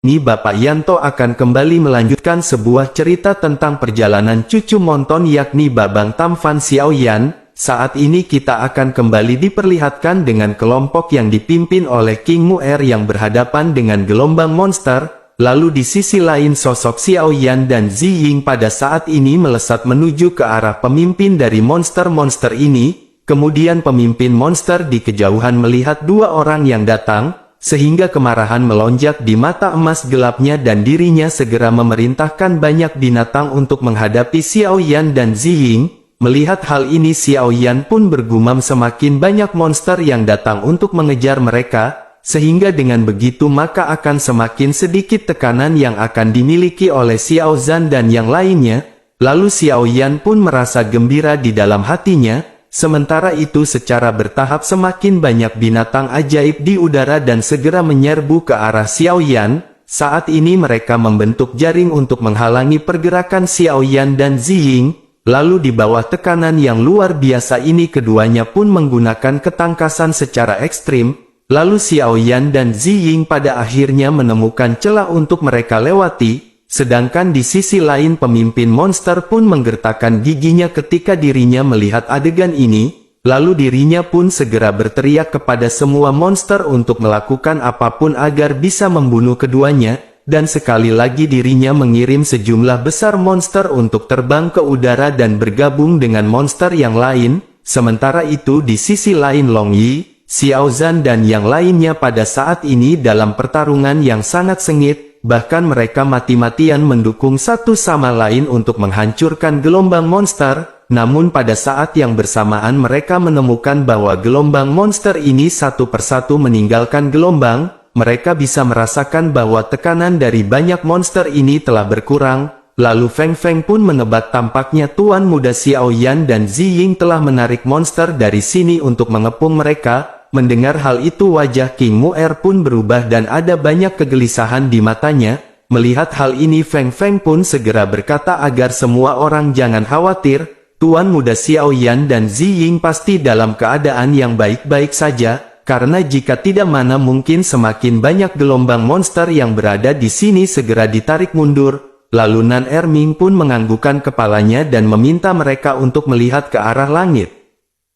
ini Bapak Yanto akan kembali melanjutkan sebuah cerita tentang perjalanan cucu Monton yakni Babang Tam Fan Xiaoyan. Saat ini kita akan kembali diperlihatkan dengan kelompok yang dipimpin oleh King Mu'er yang berhadapan dengan gelombang monster. Lalu di sisi lain sosok Xiaoyan dan Zi Ying pada saat ini melesat menuju ke arah pemimpin dari monster-monster ini. Kemudian pemimpin monster di kejauhan melihat dua orang yang datang, sehingga kemarahan melonjak di mata emas gelapnya dan dirinya segera memerintahkan banyak binatang untuk menghadapi Xiaoyan dan Zi Ying. Melihat hal ini Xiaoyan pun bergumam semakin banyak monster yang datang untuk mengejar mereka, sehingga dengan begitu maka akan semakin sedikit tekanan yang akan dimiliki oleh Xiao Zhan dan yang lainnya. Lalu Xiaoyan pun merasa gembira di dalam hatinya, sementara itu secara bertahap semakin banyak binatang ajaib di udara dan segera menyerbu ke arah Xiaoyan. Saat ini mereka membentuk jaring untuk menghalangi pergerakan Xiaoyan dan Zi Ying. Lalu di bawah tekanan yang luar biasa ini keduanya pun menggunakan ketangkasan secara ekstrim. Lalu Xiaoyan dan Zi Ying pada akhirnya menemukan celah untuk mereka lewati. Sedangkan di sisi lain pemimpin monster pun menggertakkan giginya ketika dirinya melihat adegan ini. Lalu dirinya pun segera berteriak kepada semua monster untuk melakukan apapun agar bisa membunuh keduanya. Dan sekali lagi dirinya mengirim sejumlah besar monster untuk terbang ke udara dan bergabung dengan monster yang lain. Sementara itu di sisi lain Long Yi, Xiao Zhan dan yang lainnya pada saat ini dalam pertarungan yang sangat sengit. Bahkan mereka mati-matian mendukung satu sama lain untuk menghancurkan gelombang monster. Namun pada saat yang bersamaan mereka menemukan bahwa gelombang monster ini satu persatu meninggalkan gelombang. Mereka bisa merasakan bahwa tekanan dari banyak monster ini telah berkurang. Lalu Feng Feng pun menebak tampaknya Tuan Muda Xiaoyan dan Zi Ying telah menarik monster dari sini untuk mengepung mereka. Mendengar hal itu wajah King Mu'er pun berubah dan ada banyak kegelisahan di matanya. Melihat hal ini Feng Feng pun segera berkata agar semua orang jangan khawatir. Tuan Muda Xiaoyan dan Zi Ying pasti dalam keadaan yang baik-baik saja. Karena jika tidak mana mungkin semakin banyak gelombang monster yang berada di sini segera ditarik mundur. Lalu Nan Erming pun menganggukkan kepalanya dan meminta mereka untuk melihat ke arah langit.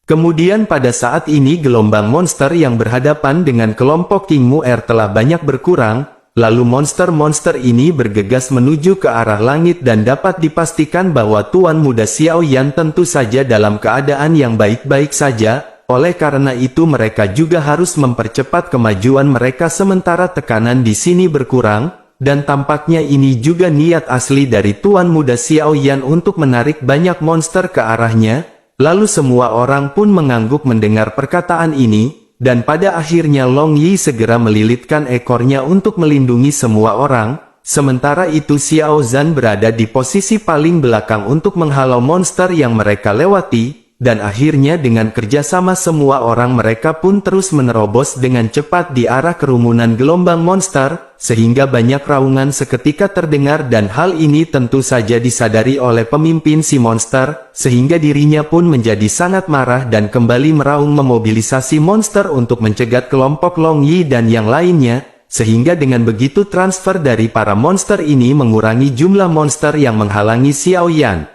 Kemudian pada saat ini gelombang monster yang berhadapan dengan kelompok King Mu'er telah banyak berkurang. Lalu monster-monster ini bergegas menuju ke arah langit dan dapat dipastikan bahwa Tuan Muda Xiaoyan tentu saja dalam keadaan yang baik-baik saja. Oleh karena itu mereka juga harus mempercepat kemajuan mereka sementara tekanan di sini berkurang, dan tampaknya ini juga niat asli dari Tuan Muda Xiaoyan untuk menarik banyak monster ke arahnya. Lalu semua orang pun mengangguk mendengar perkataan ini, dan pada akhirnya Long Yi segera melilitkan ekornya untuk melindungi semua orang. Sementara itu Xiao Zhan berada di posisi paling belakang untuk menghalau monster yang mereka lewati. Dan akhirnya dengan kerjasama semua orang mereka pun terus menerobos dengan cepat di arah kerumunan gelombang monster, sehingga banyak raungan seketika terdengar dan hal ini tentu saja disadari oleh pemimpin si monster, sehingga dirinya pun menjadi sangat marah dan kembali meraung memobilisasi monster untuk mencegat kelompok Long Yi dan yang lainnya, sehingga dengan begitu transfer dari para monster ini mengurangi jumlah monster yang menghalangi Xiaoyan.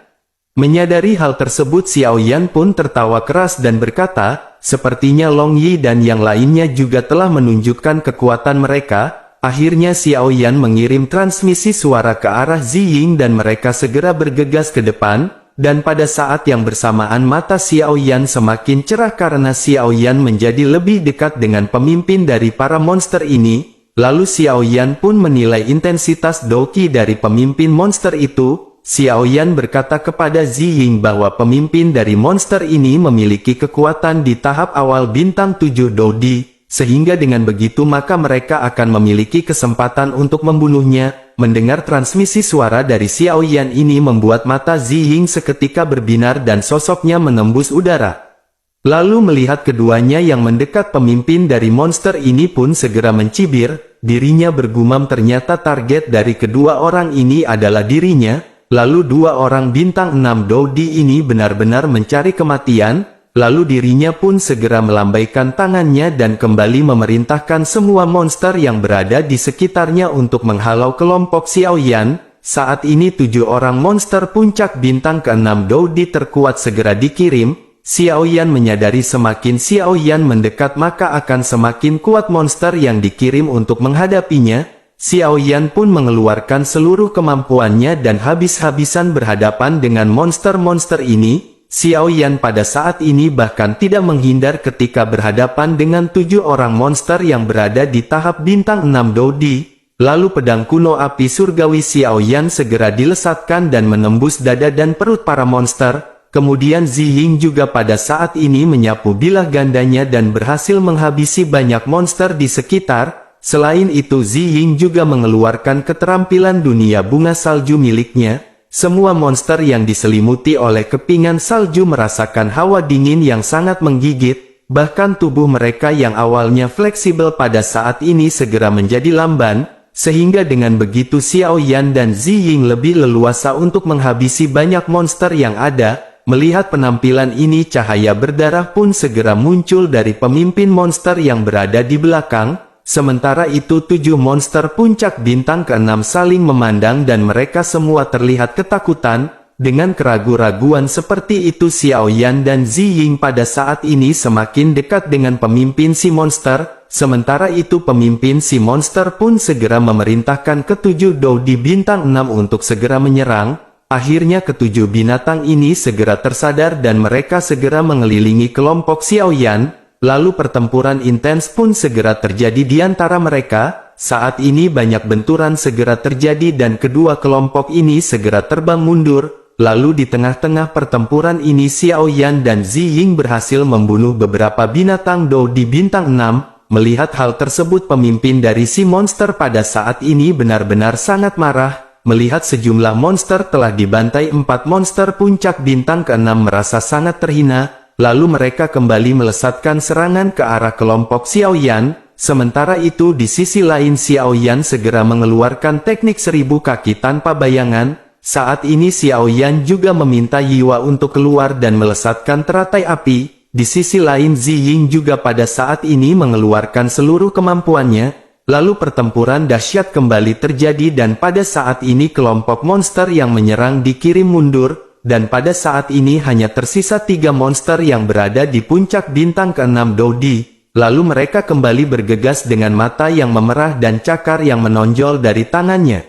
Menyadari hal tersebut Xiaoyan pun tertawa keras dan berkata, sepertinya Long Yi dan yang lainnya juga telah menunjukkan kekuatan mereka. Akhirnya Xiaoyan mengirim transmisi suara ke arah Zi Ying dan mereka segera bergegas ke depan. Dan pada saat yang bersamaan mata Xiaoyan semakin cerah karena Xiaoyan menjadi lebih dekat dengan pemimpin dari para monster ini. Lalu Xiaoyan pun menilai intensitas Doqi dari pemimpin monster itu. Xiaoyan berkata kepada Zi Ying bahwa pemimpin dari monster ini memiliki kekuatan di tahap awal bintang 7 Dodi, sehingga dengan begitu maka mereka akan memiliki kesempatan untuk membunuhnya. Mendengar transmisi suara dari Xiaoyan ini membuat mata Zi Ying seketika berbinar dan sosoknya menembus udara. Lalu melihat keduanya yang mendekat pemimpin dari monster ini pun segera mencibir, dirinya bergumam ternyata target dari kedua orang ini adalah dirinya. Lalu dua orang bintang 6 Dodi ini benar-benar mencari kematian. lalu dirinya pun segera melambaikan tangannya dan kembali memerintahkan semua monster yang berada di sekitarnya untuk menghalau kelompok Xiao Yan. Saat ini 7 orang monster puncak bintang ke-6 Doudi terkuat segera dikirim. Xiao Yan menyadari semakin Xiao Yan mendekat maka akan semakin kuat monster yang dikirim untuk menghadapinya. Xiao Yan pun mengeluarkan seluruh kemampuannya dan habis-habisan berhadapan dengan monster-monster ini. Xiao Yan pada saat ini bahkan tidak menghindar ketika berhadapan dengan 7 orang monster yang berada di tahap bintang 6 Doudi. Lalu pedang kuno api surgawi Xiao Yan segera dilesatkan dan menembus dada dan perut para monster. Kemudian Ziying juga pada saat ini menyapu bilah gandanya dan berhasil menghabisi banyak monster di sekitar. Selain itu Ziying juga mengeluarkan keterampilan dunia bunga salju miliknya. Semua monster yang diselimuti oleh kepingan salju merasakan hawa dingin yang sangat menggigit. Bahkan tubuh mereka yang awalnya fleksibel pada saat ini segera menjadi lamban. Sehingga dengan begitu Xiao Yan dan Ziying lebih leluasa untuk menghabisi banyak monster yang ada. Melihat penampilan ini cahaya berdarah pun segera muncul dari pemimpin monster yang berada di belakang. Sementara itu 7 monster puncak bintang ke-6 saling memandang dan mereka semua terlihat ketakutan. Dengan keraguan-raguan seperti itu Xiao Yan dan Ziying pada saat ini semakin dekat dengan pemimpin si monster. Sementara itu pemimpin si monster pun segera memerintahkan ke-7 Doudi bintang 6 untuk segera menyerang. Akhirnya ke-7 binatang ini segera tersadar dan mereka segera mengelilingi kelompok Xiao Yan. Lalu pertempuran intens pun segera terjadi di antara mereka. Saat ini banyak benturan segera terjadi dan kedua kelompok ini segera terbang mundur. Lalu di tengah-tengah pertempuran ini Xiao Yan dan Ziying berhasil membunuh beberapa binatang Doudi bintang 6. Melihat hal tersebut pemimpin dari si monster pada saat ini benar-benar sangat marah. Melihat sejumlah monster telah dibantai 4 monster puncak bintang ke-6 merasa sangat terhina, lalu mereka kembali melesatkan serangan ke arah kelompok Xiao Yan. Sementara itu di sisi lain Xiao Yan segera mengeluarkan teknik 1000 kaki tanpa bayangan. Saat ini Xiao Yan juga meminta Yiwa untuk keluar dan melesatkan teratai api. Di sisi lain Ziying juga pada saat ini mengeluarkan seluruh kemampuannya. Lalu pertempuran dahsyat kembali terjadi dan pada saat ini kelompok monster yang menyerang dikirim mundur, dan pada saat ini hanya tersisa 3 monster yang berada di puncak bintang ke-6 Doudi. Lalu mereka kembali bergegas dengan mata yang memerah dan cakar yang menonjol dari tangannya.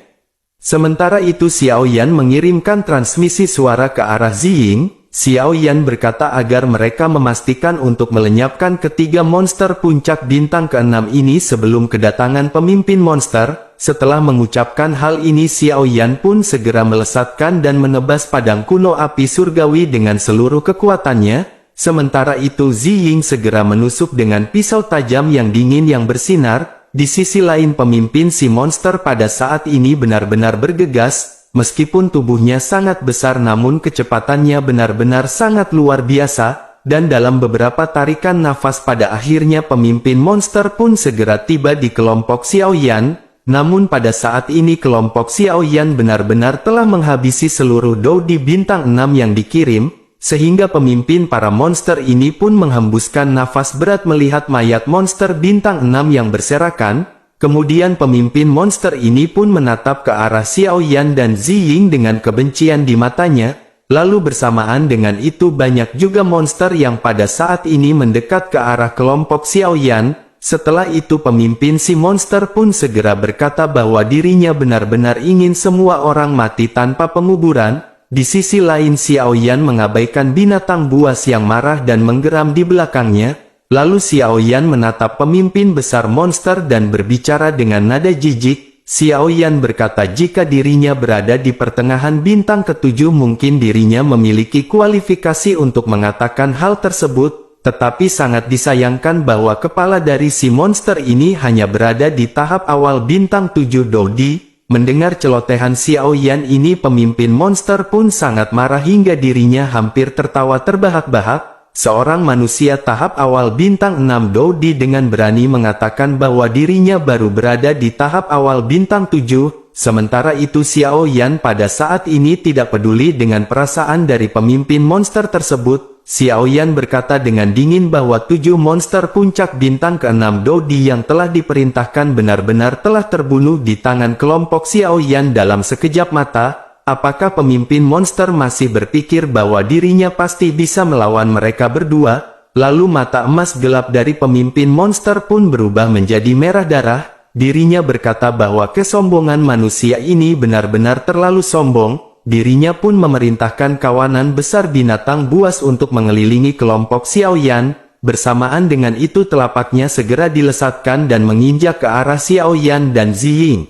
Sementara itu Xiao Yan mengirimkan transmisi suara ke arah Ziying. Xiao Yan berkata agar mereka memastikan untuk melenyapkan ketiga monster puncak bintang ke-6 ini sebelum kedatangan pemimpin monster. Setelah mengucapkan hal ini Xiao Yan pun segera melesatkan dan menebas pedang kuno api surgawi dengan seluruh kekuatannya. Sementara itu Ziying segera menusuk dengan pisau tajam yang dingin yang bersinar. Di sisi lain pemimpin si monster pada saat ini benar-benar bergegas. Meskipun tubuhnya sangat besar namun kecepatannya benar-benar sangat luar biasa, dan dalam beberapa tarikan nafas pada akhirnya pemimpin monster pun segera tiba di kelompok Xiao Yan. Namun pada saat ini kelompok Xiao Yan benar-benar telah menghabisi seluruh Doudi bintang 6 yang dikirim, sehingga pemimpin para monster ini pun menghembuskan nafas berat melihat mayat monster bintang 6 yang berserakan. Kemudian pemimpin monster ini pun menatap ke arah Xiao Yan dan Ziying dengan kebencian di matanya. Lalu bersamaan dengan itu banyak juga monster yang pada saat ini mendekat ke arah kelompok Xiao Yan. Setelah itu pemimpin si monster pun segera berkata bahwa dirinya benar-benar ingin semua orang mati tanpa penguburan. Di sisi lain Xiao Yan mengabaikan binatang buas yang marah dan menggeram di belakangnya. Lalu Xiao Yan menatap pemimpin besar monster dan berbicara dengan nada jijik. Xiao Yan berkata jika dirinya berada di pertengahan bintang ke-7 mungkin dirinya memiliki kualifikasi untuk mengatakan hal tersebut, tetapi sangat disayangkan bahwa kepala dari si monster ini hanya berada di tahap awal bintang 7 Doudi. Mendengar celotehan Xiao Yan ini pemimpin monster pun sangat marah hingga dirinya hampir tertawa terbahak-bahak. Seorang manusia tahap awal bintang 6 Doudi dengan berani mengatakan bahwa dirinya baru berada di tahap awal bintang 7, sementara itu Xiao Yan pada saat ini tidak peduli dengan perasaan dari pemimpin monster tersebut. Xiao Yan berkata dengan dingin bahwa 7 monster puncak bintang ke-6 Dodi yang telah diperintahkan benar-benar telah terbunuh di tangan kelompok Xiao Yan dalam sekejap mata. Apakah pemimpin monster masih berpikir bahwa dirinya pasti bisa melawan mereka berdua? Lalu mata emas gelap dari pemimpin monster pun berubah menjadi merah darah. Dirinya berkata bahwa kesombongan manusia ini benar-benar terlalu sombong. Dirinya pun memerintahkan kawanan besar binatang buas untuk mengelilingi kelompok Xiao Yan. Bersamaan dengan itu telapaknya segera dilesatkan dan menginjak ke arah Xiao Yan dan Ziying.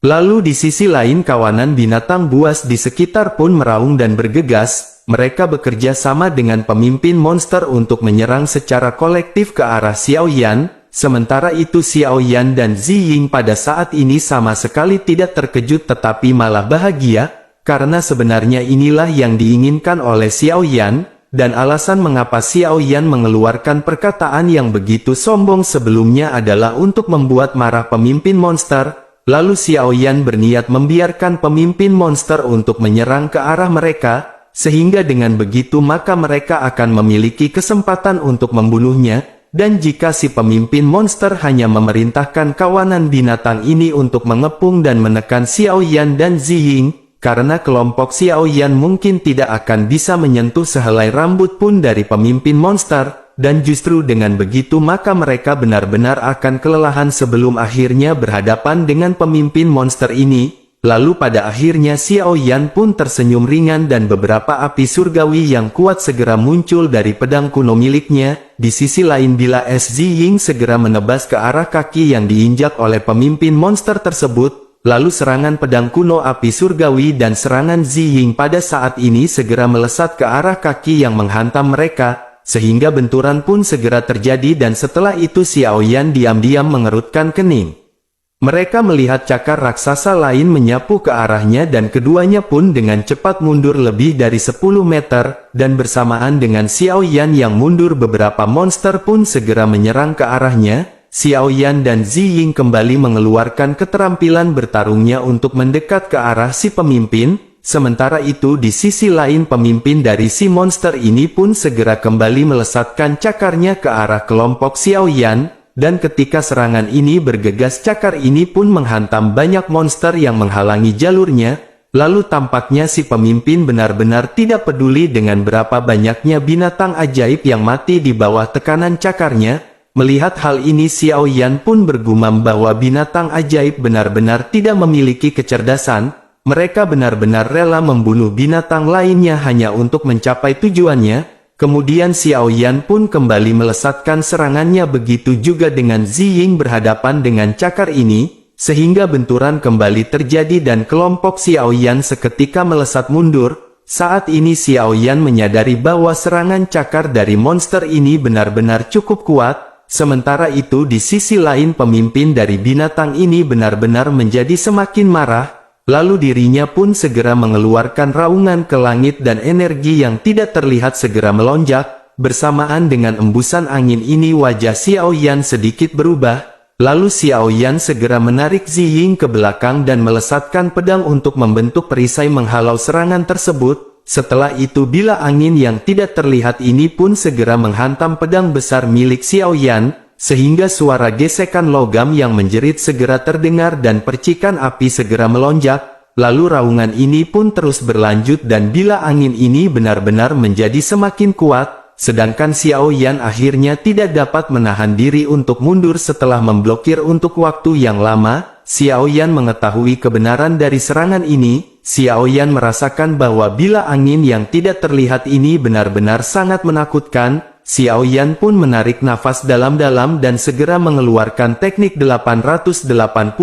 Lalu di sisi lain kawanan binatang buas di sekitar pun meraung dan bergegas. Mereka bekerja sama dengan pemimpin monster untuk menyerang secara kolektif ke arah Xiao Yan. Sementara itu Xiao Yan dan Ziying pada saat ini sama sekali tidak terkejut tetapi malah bahagia, karena sebenarnya inilah yang diinginkan oleh Xiao Yan, dan alasan mengapa Xiao Yan mengeluarkan perkataan yang begitu sombong sebelumnya adalah untuk membuat marah pemimpin monster. Lalu Xiao Yan berniat membiarkan pemimpin monster untuk menyerang ke arah mereka, sehingga dengan begitu maka mereka akan memiliki kesempatan untuk membunuhnya. Dan jika si pemimpin monster hanya memerintahkan kawanan binatang ini untuk mengepung dan menekan Xiao Yan dan Ziying, karena kelompok Xiao Yan mungkin tidak akan bisa menyentuh sehelai rambut pun dari pemimpin monster, dan justru dengan begitu maka mereka benar-benar akan kelelahan sebelum akhirnya berhadapan dengan pemimpin monster ini. Lalu pada akhirnya Xiao Yan pun tersenyum ringan dan beberapa api surgawi yang kuat segera muncul dari pedang kuno miliknya. Di sisi lain bila Ziying segera menebas ke arah kaki yang diinjak oleh pemimpin monster tersebut. Lalu serangan pedang kuno api surgawi dan serangan Ziying pada saat ini segera melesat ke arah kaki yang menghantam mereka. Sehingga benturan pun segera terjadi dan setelah itu Xiao Yan diam-diam mengerutkan kening. Mereka melihat cakar raksasa lain menyapu ke arahnya dan keduanya pun dengan cepat mundur lebih dari 10 meter, dan bersamaan dengan Xiao Yan yang mundur beberapa monster pun segera menyerang ke arahnya. Xiao Yan dan Ziying kembali mengeluarkan keterampilan bertarungnya untuk mendekat ke arah si pemimpin, sementara itu di sisi lain pemimpin dari si monster ini pun segera kembali melesatkan cakarnya ke arah kelompok Xiao Yan. Dan ketika serangan ini bergegas cakar ini pun menghantam banyak monster yang menghalangi jalurnya, lalu tampaknya si pemimpin benar-benar tidak peduli dengan berapa banyaknya binatang ajaib yang mati di bawah tekanan cakarnya. Melihat hal ini Xiao Yan pun bergumam bahwa binatang ajaib benar-benar tidak memiliki kecerdasan, mereka benar-benar rela membunuh binatang lainnya hanya untuk mencapai tujuannya. Kemudian Xiao Yan pun kembali melesatkan serangannya begitu juga dengan Ziying berhadapan dengan cakar ini, sehingga benturan kembali terjadi dan kelompok Xiao Yan seketika melesat mundur. Saat ini Xiao Yan menyadari bahwa serangan cakar dari monster ini benar-benar cukup kuat, sementara itu di sisi lain pemimpin dari binatang ini benar-benar menjadi semakin marah. Lalu dirinya pun segera mengeluarkan raungan ke langit dan energi yang tidak terlihat segera melonjak. Bersamaan dengan embusan angin ini wajah Xiao Yan sedikit berubah. Lalu Xiao Yan segera menarik Ziying ke belakang dan melesatkan pedang untuk membentuk perisai menghalau serangan tersebut. Setelah itu bila angin yang tidak terlihat ini pun segera menghantam pedang besar milik Xiao Yan, sehingga suara gesekan logam yang menjerit segera terdengar dan percikan api segera melonjak. Lalu raungan ini pun terus berlanjut dan bila angin ini benar-benar menjadi semakin kuat, sedangkan Xiao Yan akhirnya tidak dapat menahan diri untuk mundur setelah memblokir untuk waktu yang lama. Xiao Yan mengetahui kebenaran dari serangan ini. Xiao Yan merasakan bahwa bila angin yang tidak terlihat ini benar-benar sangat menakutkan. Xiao Yan pun menarik nafas dalam-dalam dan segera mengeluarkan teknik 888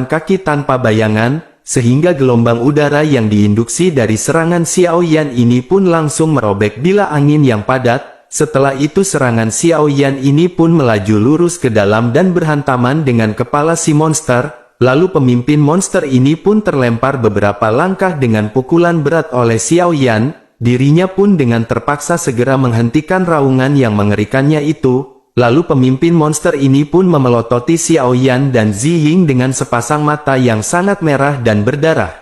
kaki tanpa bayangan, sehingga gelombang udara yang diinduksi dari serangan Xiao Yan ini pun langsung merobek bila angin yang padat. Setelah itu serangan Xiao Yan ini pun melaju lurus ke dalam dan berhantaman dengan kepala si monster. Lalu pemimpin monster ini pun terlempar beberapa langkah dengan pukulan berat oleh Xiao Yan. Dirinya pun dengan terpaksa segera menghentikan raungan yang mengerikannya itu. Lalu pemimpin monster ini pun memelototi Xiao Yan dan Ziying dengan sepasang mata yang sangat merah dan berdarah.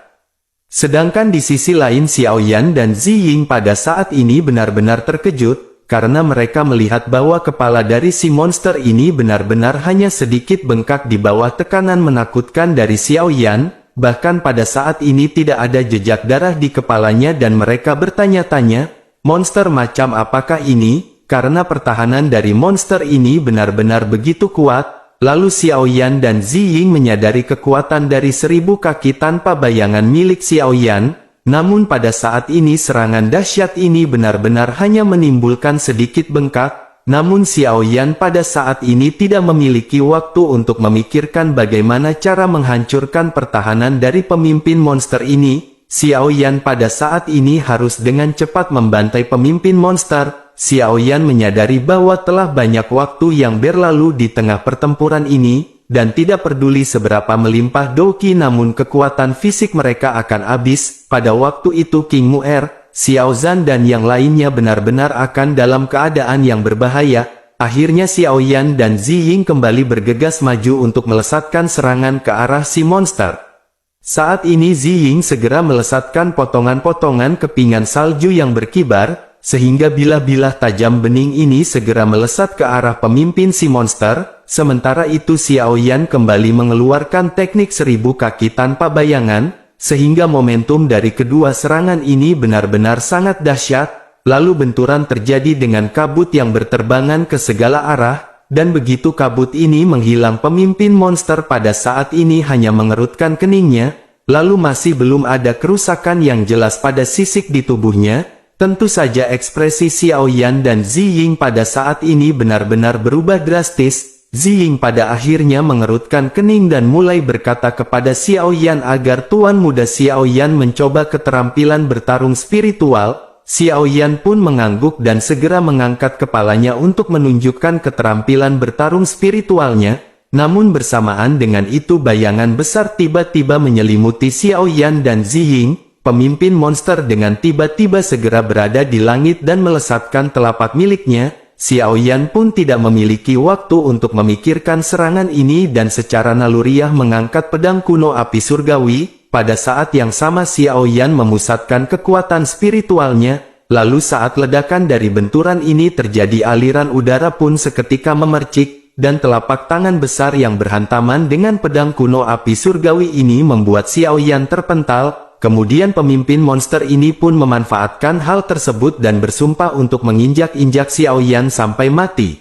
Sedangkan di sisi lain Xiao Yan dan Zi Ying pada saat ini benar-benar terkejut, karena mereka melihat bahwa kepala dari si monster ini benar-benar hanya sedikit bengkak di bawah tekanan menakutkan dari Xiao Yan, bahkan pada saat ini tidak ada jejak darah di kepalanya dan mereka bertanya-tanya, monster macam apakah ini? Karena pertahanan dari monster ini benar-benar begitu kuat. Lalu Xiao Yan dan Zi Ying menyadari kekuatan dari 1000 kaki tanpa bayangan milik Xiao Yan, namun pada saat ini serangan dahsyat ini benar-benar hanya menimbulkan sedikit bengkak, namun Xiao Yan pada saat ini tidak memiliki waktu untuk memikirkan bagaimana cara menghancurkan pertahanan dari pemimpin monster ini. Xiao Yan pada saat ini harus dengan cepat membantai pemimpin monster. Xiao Yan menyadari bahwa telah banyak waktu yang berlalu di tengah pertempuran ini, dan tidak peduli seberapa melimpah Doqi namun kekuatan fisik mereka akan habis. Pada waktu itu King Mu'er, Xiao Zhan dan yang lainnya benar-benar akan dalam keadaan yang berbahaya. Akhirnya Xiao Yan dan Zi Ying kembali bergegas maju untuk melesatkan serangan ke arah si monster. Saat ini Zi Ying segera melesatkan potongan-potongan kepingan salju yang berkibar, sehingga bilah-bilah tajam bening ini segera melesat ke arah pemimpin si monster. Sementara itu Xiao Yan kembali mengeluarkan teknik 1000 kaki tanpa bayangan, sehingga momentum dari kedua serangan ini benar-benar sangat dahsyat. Lalu benturan terjadi dengan kabut yang berterbangan ke segala arah, dan begitu kabut ini menghilang pemimpin monster pada saat ini hanya mengerutkan keningnya, lalu masih belum ada kerusakan yang jelas pada sisik di tubuhnya. Tentu saja ekspresi Xiao Yan dan Zi Ying pada saat ini benar-benar berubah drastis. Zi Ying pada akhirnya mengerutkan kening dan mulai berkata kepada Xiao Yan agar Tuan Muda Xiao Yan mencoba keterampilan bertarung spiritual. Xiao Yan pun mengangguk dan segera mengangkat kepalanya untuk menunjukkan keterampilan bertarung spiritualnya. Namun bersamaan dengan itu bayangan besar tiba-tiba menyelimuti Xiao Yan dan Zi Ying. Pemimpin monster dengan tiba-tiba segera berada di langit dan melesatkan telapak miliknya. Xiao Yan pun tidak memiliki waktu untuk memikirkan serangan ini dan secara naluriah mengangkat pedang kuno api surgawi. Pada saat yang sama Xiao Yan memusatkan kekuatan spiritualnya. Lalu saat ledakan dari benturan ini terjadi, aliran udara pun seketika memercik, dan telapak tangan besar yang berhantaman dengan pedang kuno api surgawi ini membuat Xiao Yan terpental. Kemudian pemimpin monster ini pun memanfaatkan hal tersebut dan bersumpah untuk menginjak-injak Xiao Yan sampai mati.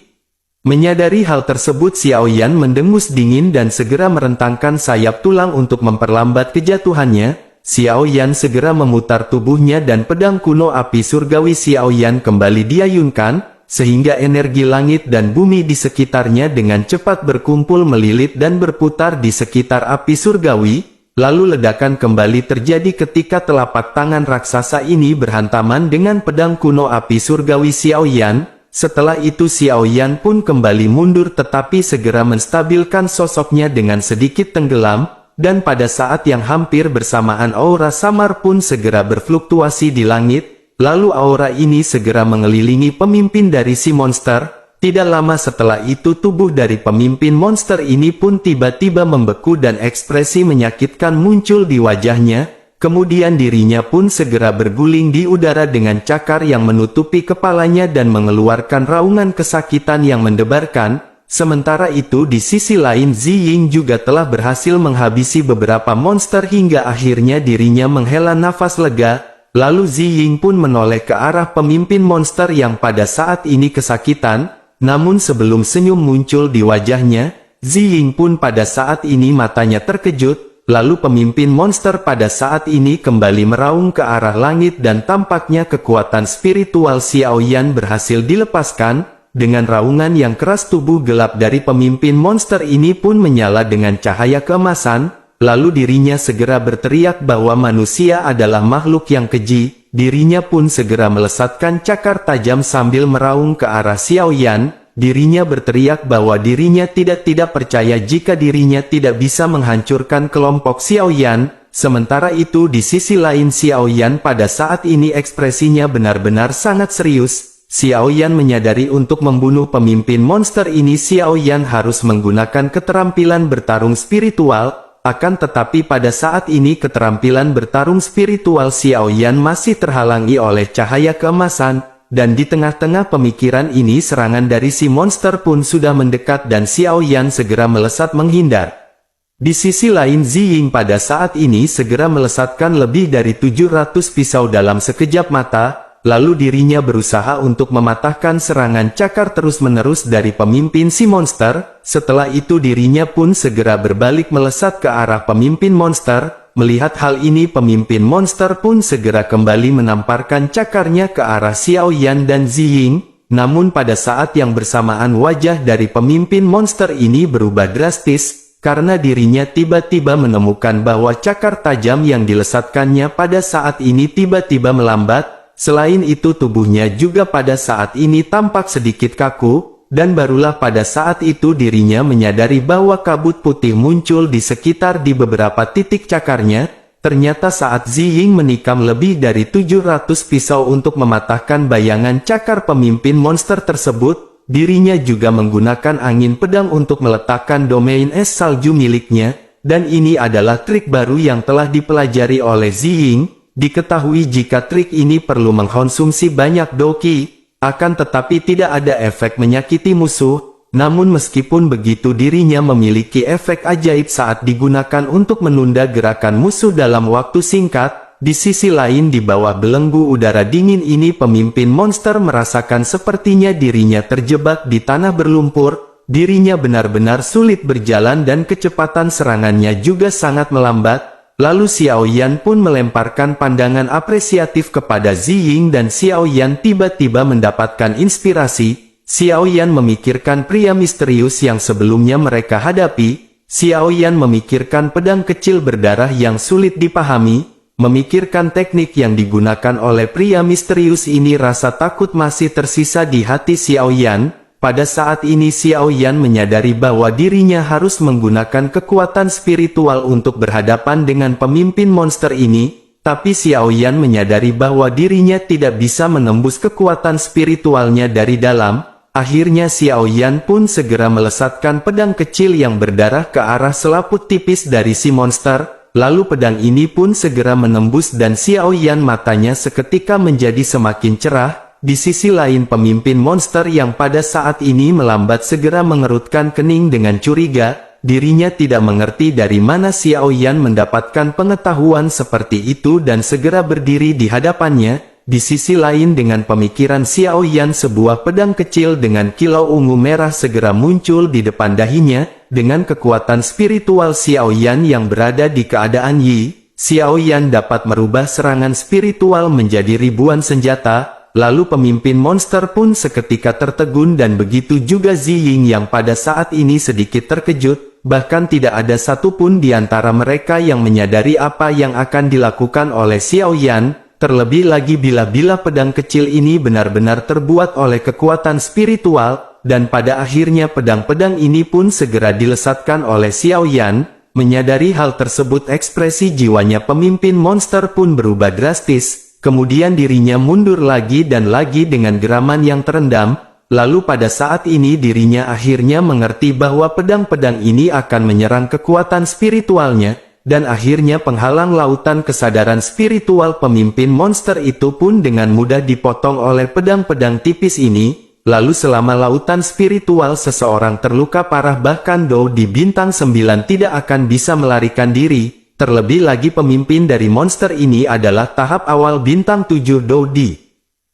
Menyadari hal tersebut Xiao Yan mendengus dingin dan segera merentangkan sayap tulang untuk memperlambat kejatuhannya. Xiao Yan segera memutar tubuhnya dan pedang kuno api surgawi Xiao Yan kembali diayunkan, sehingga energi langit dan bumi di sekitarnya dengan cepat berkumpul melilit dan berputar di sekitar api surgawi. Lalu ledakan kembali terjadi ketika telapak tangan raksasa ini berhantaman dengan pedang kuno api surgawi Xiao Yan. Setelah itu Xiao Yan pun kembali mundur tetapi segera menstabilkan sosoknya dengan sedikit tenggelam, dan pada saat yang hampir bersamaan aura samar pun segera berfluktuasi di langit. Lalu aura ini segera mengelilingi pemimpin dari si monster. Tidak lama setelah itu tubuh dari pemimpin monster ini pun tiba-tiba membeku dan ekspresi menyakitkan muncul di wajahnya. Kemudian dirinya pun segera berguling di udara dengan cakar yang menutupi kepalanya dan mengeluarkan raungan kesakitan yang mendebarkan. Sementara itu di sisi lain Zi Ying juga telah berhasil menghabisi beberapa monster hingga akhirnya dirinya menghela nafas lega. Lalu Zi Ying pun menoleh ke arah pemimpin monster yang pada saat ini kesakitan. Namun sebelum senyum muncul di wajahnya, Zi Ying pun pada saat ini matanya terkejut. Lalu pemimpin monster pada saat ini kembali meraung ke arah langit dan tampaknya kekuatan spiritual Xiao Yan berhasil dilepaskan. Dengan raungan yang keras tubuh gelap dari pemimpin monster ini pun menyala dengan cahaya keemasan. Lalu dirinya segera berteriak bahwa manusia adalah makhluk yang keji. Dirinya pun segera melesatkan cakar tajam sambil meraung ke arah Xiao Yan. Dirinya berteriak bahwa dirinya tidak percaya jika dirinya tidak bisa menghancurkan kelompok Xiao Yan. Sementara itu di sisi lain Xiao Yan pada saat ini ekspresinya benar-benar sangat serius. Xiao Yan menyadari untuk membunuh pemimpin monster ini Xiao Yan harus menggunakan keterampilan bertarung spiritual. akan tetapi pada saat ini keterampilan bertarung spiritual Xiao Yan masih terhalangi oleh cahaya keemasan, dan di tengah-tengah pemikiran ini serangan dari si monster pun sudah mendekat dan Xiao Yan segera melesat menghindar. Di sisi lain Ziying pada saat ini segera melesatkan lebih dari 700 pisau dalam sekejap mata, lalu dirinya berusaha untuk mematahkan serangan cakar terus-menerus dari pemimpin si monster. Setelah itu dirinya pun segera berbalik melesat ke arah pemimpin monster. Melihat hal ini pemimpin monster pun segera kembali menamparkan cakarnya ke arah Xiao Yan dan Ziying. Namun pada saat yang bersamaan wajah dari pemimpin monster ini berubah drastis, karena dirinya tiba-tiba menemukan bahwa cakar tajam yang dilesatkannya pada saat ini tiba-tiba melambat. Selain itu tubuhnya juga pada saat ini tampak sedikit kaku, dan barulah pada saat itu dirinya menyadari bahwa kabut putih muncul di sekitar di beberapa titik cakarnya. Ternyata saat Ziying menikam lebih dari 700 pisau untuk mematahkan bayangan cakar pemimpin monster tersebut, dirinya juga menggunakan angin pedang untuk meletakkan domain es salju miliknya, dan ini adalah trik baru yang telah dipelajari oleh Ziying. Diketahui jika trik ini perlu mengkonsumsi banyak doki, akan tetapi tidak ada efek menyakiti musuh. Namun meskipun begitu dirinya memiliki efek ajaib saat digunakan untuk menunda gerakan musuh dalam waktu singkat. Di sisi lain di bawah belenggu udara dingin ini pemimpin monster merasakan sepertinya dirinya terjebak di tanah berlumpur. Dirinya benar-benar sulit berjalan dan kecepatan serangannya juga sangat melambat. Lalu Xiao Yan pun melemparkan pandangan apresiatif kepada Ziying dan Xiao Yan tiba-tiba mendapatkan inspirasi. Xiao Yan memikirkan pria misterius yang sebelumnya mereka hadapi. Xiao Yan memikirkan pedang kecil berdarah yang sulit dipahami. Memikirkan teknik yang digunakan oleh pria misterius ini, rasa takut masih tersisa di hati Xiao Yan. Pada saat ini Xiao Yan menyadari bahwa dirinya harus menggunakan kekuatan spiritual untuk berhadapan dengan pemimpin monster ini. Tapi Xiao Yan menyadari bahwa dirinya tidak bisa menembus kekuatan spiritualnya dari dalam. Akhirnya Xiao Yan pun segera melesatkan pedang kecil yang berdarah ke arah selaput tipis dari si monster. Lalu pedang ini pun segera menembus dan Xiao Yan matanya seketika menjadi semakin cerah. Di sisi lain pemimpin monster yang pada saat ini melambat segera mengerutkan kening dengan curiga. Dirinya tidak mengerti dari mana Xiao Yan mendapatkan pengetahuan seperti itu dan segera berdiri di hadapannya. Di sisi lain dengan pemikiran Xiao Yan sebuah pedang kecil dengan kilau ungu merah segera muncul di depan dahinya. Dengan kekuatan spiritual Xiao Yan yang berada di keadaan Yi, Xiao Yan dapat merubah serangan spiritual menjadi ribuan senjata. Lalu pemimpin monster pun seketika tertegun dan begitu juga Ziying yang pada saat ini sedikit terkejut. Bahkan tidak ada satupun di antara mereka yang menyadari apa yang akan dilakukan oleh Xiao Yan. Terlebih lagi bila pedang kecil ini benar-benar terbuat oleh kekuatan spiritual. Dan pada akhirnya pedang-pedang ini pun segera dilesatkan oleh Xiao Yan. Menyadari hal tersebut ekspresi jiwanya pemimpin monster pun berubah drastis. Kemudian dirinya mundur lagi dan lagi dengan geraman yang terendam. Lalu pada saat ini dirinya akhirnya mengerti bahwa pedang-pedang ini akan menyerang kekuatan spiritualnya. Dan akhirnya penghalang lautan kesadaran spiritual pemimpin monster itu pun dengan mudah dipotong oleh pedang-pedang tipis ini. Lalu selama lautan spiritual seseorang terluka parah bahkan Dou di bintang 9 tidak akan bisa melarikan diri. Terlebih lagi pemimpin dari monster ini adalah tahap awal bintang 7 Dou di.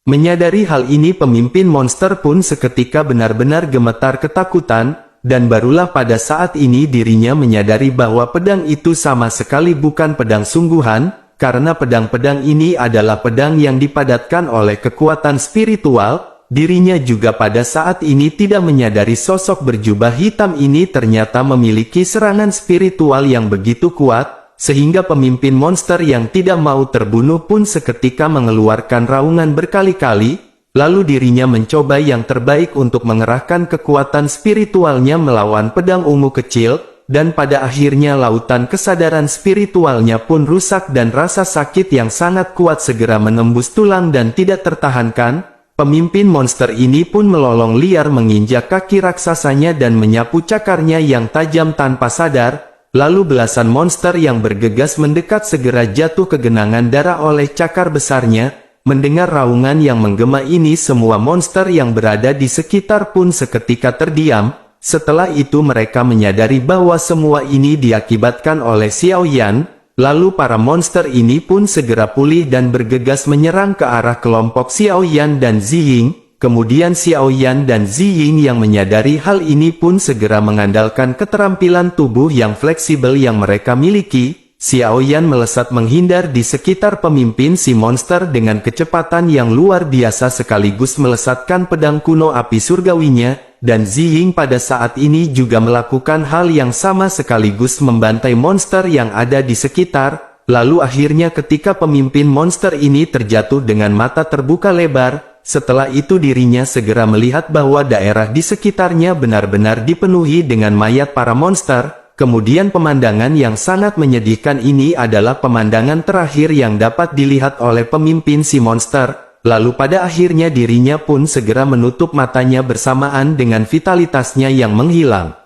Menyadari hal ini pemimpin monster pun seketika benar-benar gemetar ketakutan. Dan barulah pada saat ini dirinya menyadari bahwa pedang itu sama sekali bukan pedang sungguhan. Karena pedang-pedang ini adalah pedang yang dipadatkan oleh kekuatan spiritual. Dirinya juga pada saat ini tidak menyadari sosok berjubah hitam ini ternyata memiliki serangan spiritual yang begitu kuat, sehingga pemimpin monster yang tidak mau terbunuh pun seketika mengeluarkan raungan berkali-kali, lalu dirinya mencoba yang terbaik untuk mengerahkan kekuatan spiritualnya melawan pedang ungu kecil, dan pada akhirnya lautan kesadaran spiritualnya pun rusak dan rasa sakit yang sangat kuat segera menembus tulang dan tidak tertahankan. Pemimpin monster ini pun melolong liar menginjak kaki raksasanya dan menyapu cakarnya yang tajam tanpa sadar. Lalu belasan monster yang bergegas mendekat segera jatuh ke genangan darah oleh cakar besarnya. Mendengar raungan yang menggema ini, semua monster yang berada di sekitar pun seketika terdiam. Setelah itu mereka menyadari bahwa semua ini diakibatkan oleh Xiao Yan. Lalu para monster ini pun segera pulih dan bergegas menyerang ke arah kelompok Xiao Yan dan Ziying. Kemudian Xiao Yan dan Ziying yang menyadari hal ini pun segera mengandalkan keterampilan tubuh yang fleksibel yang mereka miliki. Xiao Yan melesat menghindar di sekitar pemimpin si monster dengan kecepatan yang luar biasa sekaligus melesatkan pedang kuno api surgawinya, dan Ziying pada saat ini juga melakukan hal yang sama sekaligus membantai monster yang ada di sekitar. Lalu akhirnya ketika pemimpin monster ini terjatuh dengan mata terbuka lebar, setelah itu dirinya segera melihat bahwa daerah di sekitarnya benar-benar dipenuhi dengan mayat para monster. Kemudian pemandangan yang sangat menyedihkan ini adalah pemandangan terakhir yang dapat dilihat oleh pemimpin si monster. Lalu pada akhirnya dirinya pun segera menutup matanya bersamaan dengan vitalitasnya yang menghilang.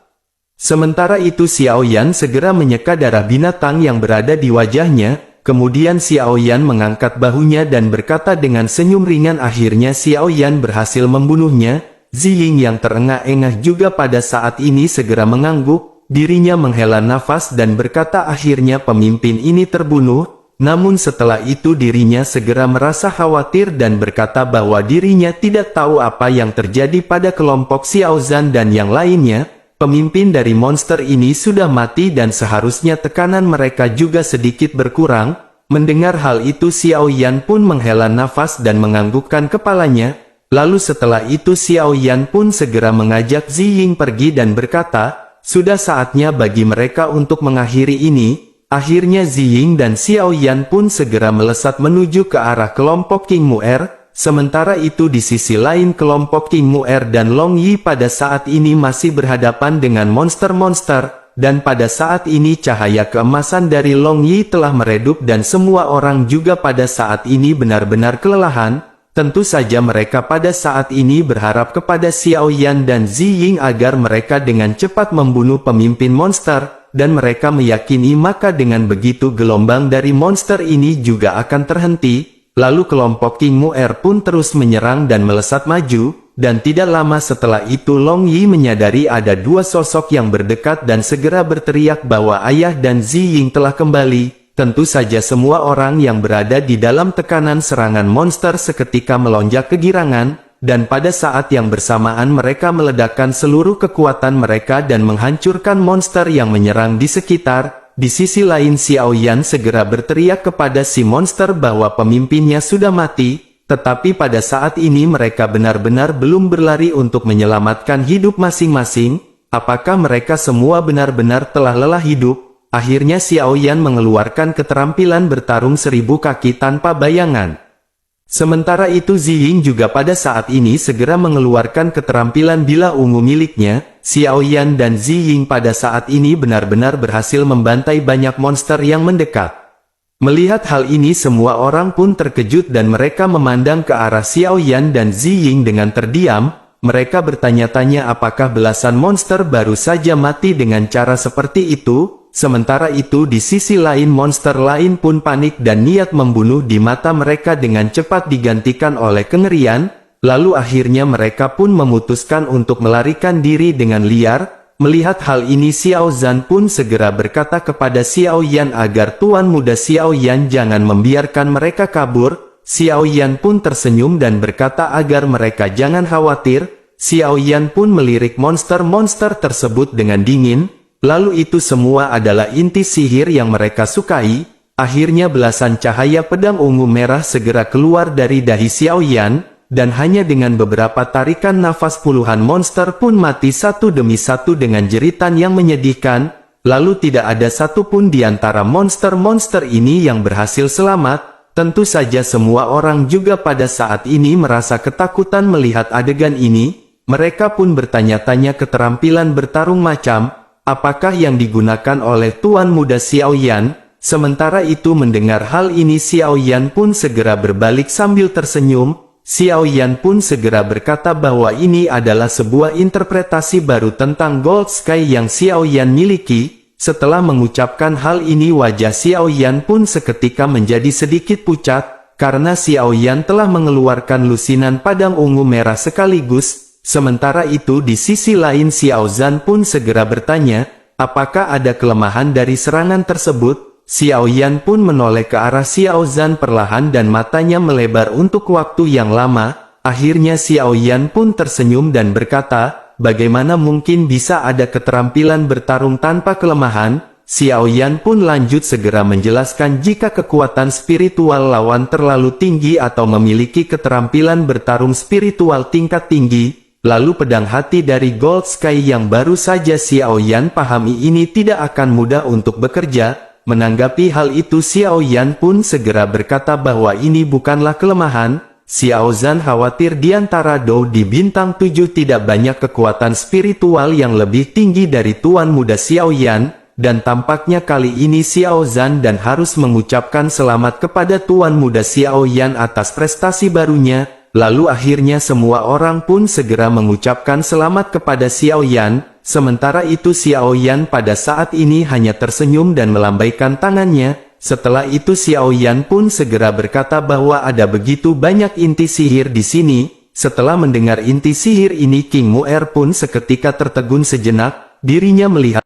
Sementara itu Xiao Yan segera menyeka darah binatang yang berada di wajahnya. Kemudian Xiao Yan mengangkat bahunya dan berkata dengan senyum ringan, akhirnya Xiao Yan berhasil membunuhnya. Ziying yang terengah-engah juga pada saat ini segera mengangguk, dirinya menghela nafas dan berkata akhirnya pemimpin ini terbunuh. Namun setelah itu dirinya segera merasa khawatir dan berkata bahwa dirinya tidak tahu apa yang terjadi pada kelompok Xiao Zhan dan yang lainnya. Pemimpin dari monster ini sudah mati dan seharusnya tekanan mereka juga sedikit berkurang. Mendengar hal itu Xiao Yan pun menghela nafas dan menganggukkan kepalanya. Lalu setelah itu Xiao Yan pun segera mengajak Ziying pergi dan berkata, sudah saatnya bagi mereka untuk mengakhiri ini. Akhirnya Ziying dan Xiao Yan pun segera melesat menuju ke arah kelompok King Mu'er. Sementara itu di sisi lain kelompok King Mu'er dan Long Yi pada saat ini masih berhadapan dengan monster-monster, dan pada saat ini cahaya keemasan dari Long Yi telah meredup dan semua orang juga pada saat ini benar-benar kelelahan. Tentu saja mereka pada saat ini berharap kepada Xiao Yan dan Ziying agar mereka dengan cepat membunuh pemimpin monster, dan mereka meyakini maka dengan begitu gelombang dari monster ini juga akan terhenti. Lalu kelompok King Mu'er pun terus menyerang dan melesat maju, dan tidak lama setelah itu Long Yi menyadari ada dua sosok yang berdekat dan segera berteriak bahwa ayah dan Ziying telah kembali. Tentu saja semua orang yang berada di dalam tekanan serangan monster seketika melonjak kegirangan, dan pada saat yang bersamaan mereka meledakkan seluruh kekuatan mereka dan menghancurkan monster yang menyerang di sekitar. Di sisi lain Xiao Yan segera berteriak kepada si monster bahwa pemimpinnya sudah mati, tetapi pada saat ini mereka benar-benar belum berlari untuk menyelamatkan hidup masing-masing. Apakah mereka semua benar-benar telah lelah hidup? Akhirnya Xiao Yan mengeluarkan keterampilan bertarung 1000 kaki tanpa bayangan. Sementara itu Ziying juga pada saat ini segera mengeluarkan keterampilan bila ungu miliknya. Xiao Yan dan Ziying pada saat ini benar-benar berhasil membantai banyak monster yang mendekat. Melihat hal ini semua orang pun terkejut dan mereka memandang ke arah Xiao Yan dan Ziying dengan terdiam. Mereka bertanya-tanya apakah belasan monster baru saja mati dengan cara seperti itu. Sementara itu di sisi lain monster lain pun panik dan niat membunuh di mata mereka dengan cepat digantikan oleh kengerian. Lalu akhirnya mereka pun memutuskan untuk melarikan diri dengan liar. Melihat hal ini Xiao Zhan pun segera berkata kepada Xiao Yan agar tuan muda Xiao Yan jangan membiarkan mereka kabur. Xiao Yan pun tersenyum dan berkata agar mereka jangan khawatir. Xiao Yan pun melirik monster-monster tersebut dengan dingin. Lalu itu semua adalah inti sihir yang mereka sukai. Akhirnya belasan cahaya pedang ungu merah segera keluar dari dahi Xiao Yan, dan hanya dengan beberapa tarikan nafas puluhan monster pun mati satu demi satu dengan jeritan yang menyedihkan. Lalu tidak ada satupun di antara monster-monster ini yang berhasil selamat. Tentu saja semua orang juga pada saat ini merasa ketakutan melihat adegan ini. Mereka pun bertanya-tanya keterampilan bertarung macam apakah yang digunakan oleh tuan muda Xiao Yan. Sementara itu mendengar hal ini Xiao Yan pun segera berbalik sambil tersenyum. Xiao Yan pun segera berkata bahwa ini adalah sebuah interpretasi baru tentang Gold Sky yang Xiao Yan miliki. Setelah mengucapkan hal ini wajah Xiao Yan pun seketika menjadi sedikit pucat, karena Xiao Yan telah mengeluarkan lusinan padang ungu merah sekaligus. Sementara itu di sisi lain Xiao Zhan pun segera bertanya, apakah ada kelemahan dari serangan tersebut? Xiao Yan pun menoleh ke arah Xiao Zhan perlahan dan matanya melebar untuk waktu yang lama. Akhirnya Xiao Yan pun tersenyum dan berkata, bagaimana mungkin bisa ada keterampilan bertarung tanpa kelemahan? Xiao Yan pun lanjut segera menjelaskan jika kekuatan spiritual lawan terlalu tinggi atau memiliki keterampilan bertarung spiritual tingkat tinggi, lalu pedang hati dari Gold Sky yang baru saja Xiao Yan pahami ini tidak akan mudah untuk bekerja. Menanggapi hal itu Xiao Yan pun segera berkata bahwa ini bukanlah kelemahan. Xiao Zhan khawatir di antara Dou di bintang 7 tidak banyak kekuatan spiritual yang lebih tinggi dari Tuan Muda Xiao Yan, dan tampaknya kali ini Xiao Zhan dan harus mengucapkan selamat kepada Tuan Muda Xiao Yan atas prestasi barunya. Lalu akhirnya semua orang pun segera mengucapkan selamat kepada Xiao Yan. Sementara itu Xiao Yan pada saat ini hanya tersenyum dan melambaikan tangannya. Setelah itu Xiao Yan pun segera berkata bahwa ada begitu banyak inti sihir di sini. Setelah mendengar inti sihir ini King Mu'er pun seketika tertegun sejenak. Dirinya melihat